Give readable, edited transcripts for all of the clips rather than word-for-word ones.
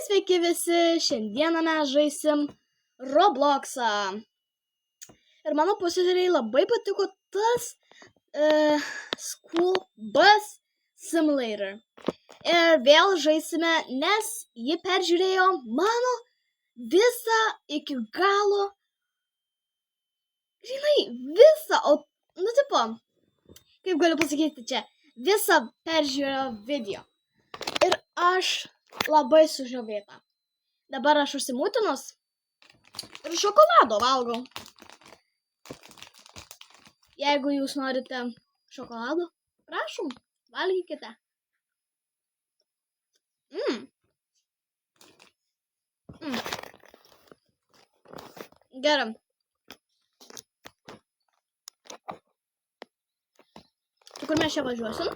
Sveiki visi, šiandieną mes žaisim Robloxą. Ir mano pusėseriai labai patiko tas School Bus Simulator. Ir vėl žaisime, nes ji peržiūrėjo mano visą iki galo, visą, kaip galiu pasakyti čia, visą peržiūrėjo video. Ir aš labai sužavėta. Dabar aš užsimūtinus ir šokolado valgau. Jeigu jūs norite šokolado, prašom, valgykite. Gerai. Kur mes čia važiuosim?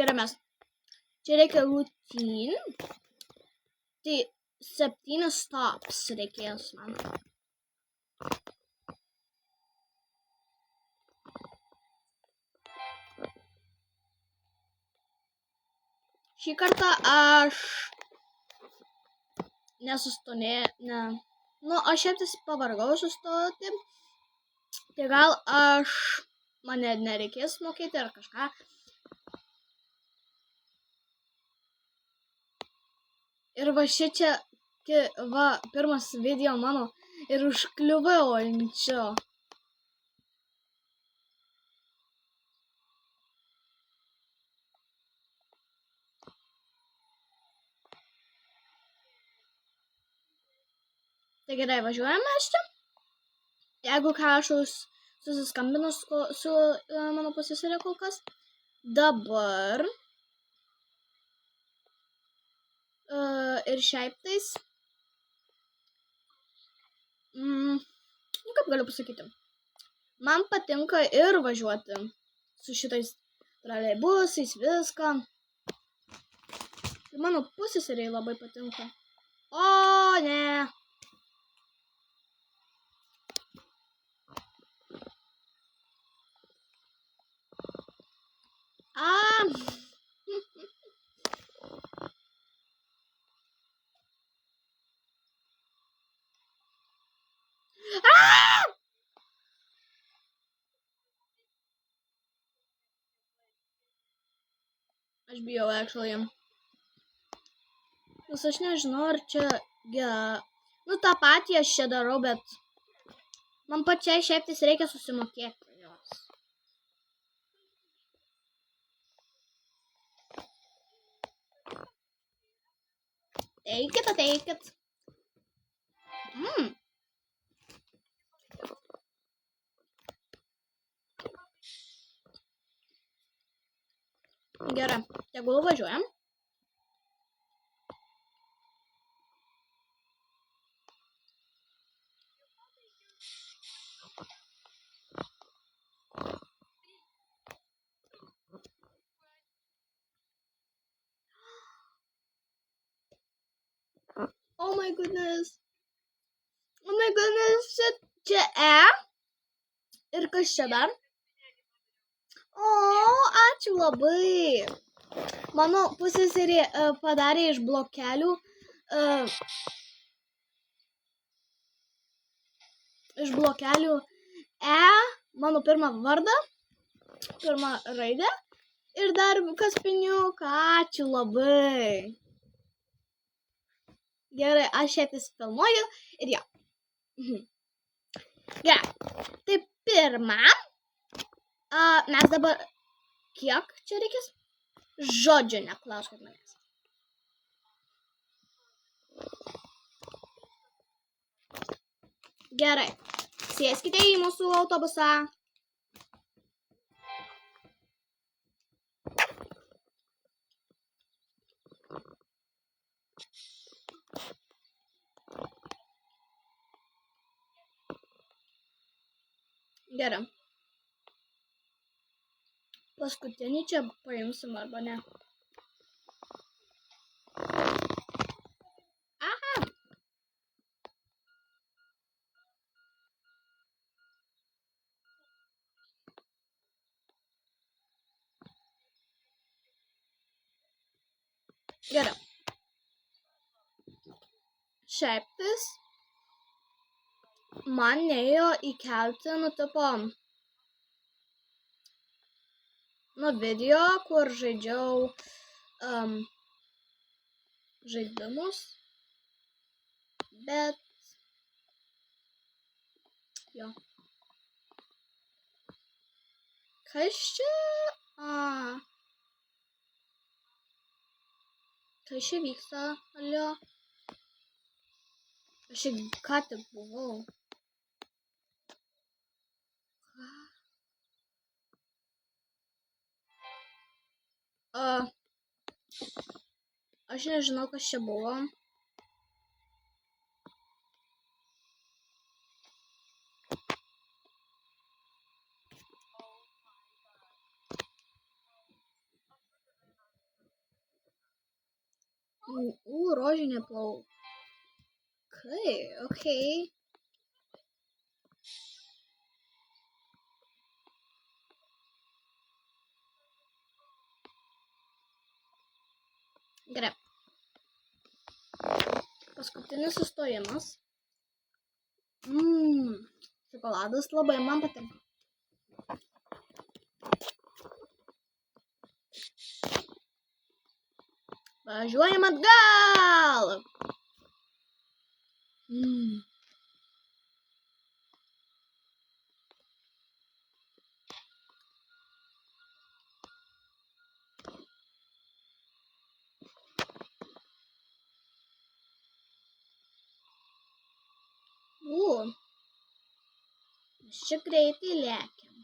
Gerai, mes. Čia reikia routine. Tai 7 stops reikės man. Šį kartą aš aš šiaip pavargau sustoti. Tai gal mane nereikės mokėti ar kažką. Ir va šičia, pirmas video mano ir užkliuvau ant šio. Tai gerai, važiuojame mes čia. Jeigu ką, aš susiskambinu su mano pusėserė kol kas. Dabar. Ir šiaip tais. Kaip galiu pasakyti. Man patinka ir važiuoti su šitais troleibusais, viską. Ir mano pusėseriai labai patinka. O, ne. Aš bijau, actually. Nes aš nežinau, ar čia tą patį aš čia darau, bet man pačiai šiaiptis reikia susimokėti jos. Ateikit. Gerai, tegul važiuojam. Oh my goodness, čia ir kas čia dar? O, ačiū labai. Mano pusėserė padarė iš blokelių mano pirmą vardą, pirmą raidę ir dar kaspiniuką. Ačiū labai. Gerai, aš šiaip filmuoju ir jo. Gerai, tai pirmą. Mes dabar, kiek čia reikės? Žodžiu, neklauskit manęs. Gerai, sėskite į mūsų autobusą. Gerai. Paskutinį čia paimsim arba ne. Aha. Gerai. Šiaip tais man neėjo įkelti, video, kur žaidžiau žaidimus, bet jo. Kas čia? Kas čia vyksta, alio? Aš čia ką tik buvau. Aš nežinau, kas čia buvo. Rožinė plaukai, okei. Gerai. Paskutinis sustojimas. Šokoladas labai man patinka. Važiuojam atgal. Mes čia greitai lėkiam.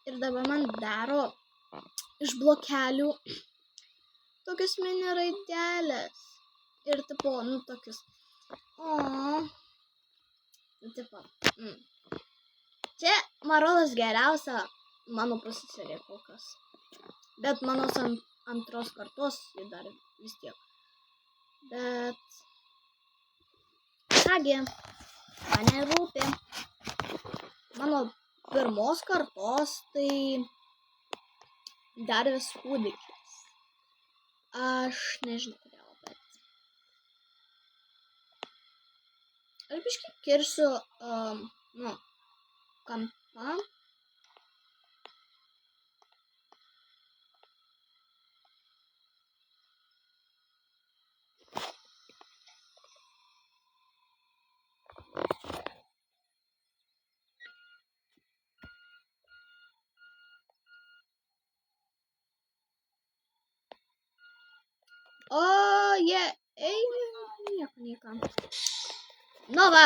Ir dabar man daro iš blokelių tokias mini raidelės. Ir tokius. Čia Marolas geriausia mano pusseserė kol kas. Bet mano antros kartos ji dar vis tiek. Bet kągi, man nerūpi. Mano pirmos kartos tai dar vis kūdikis. Aš nežinau kodėl, bet aš biškį kirsiu kampą. Nieko. Nu va.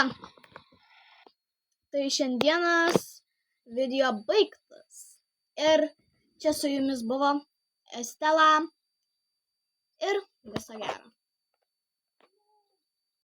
Tai šiandienas video baigtas. Ir čia su jumis buvo Estela. Ir viso gero.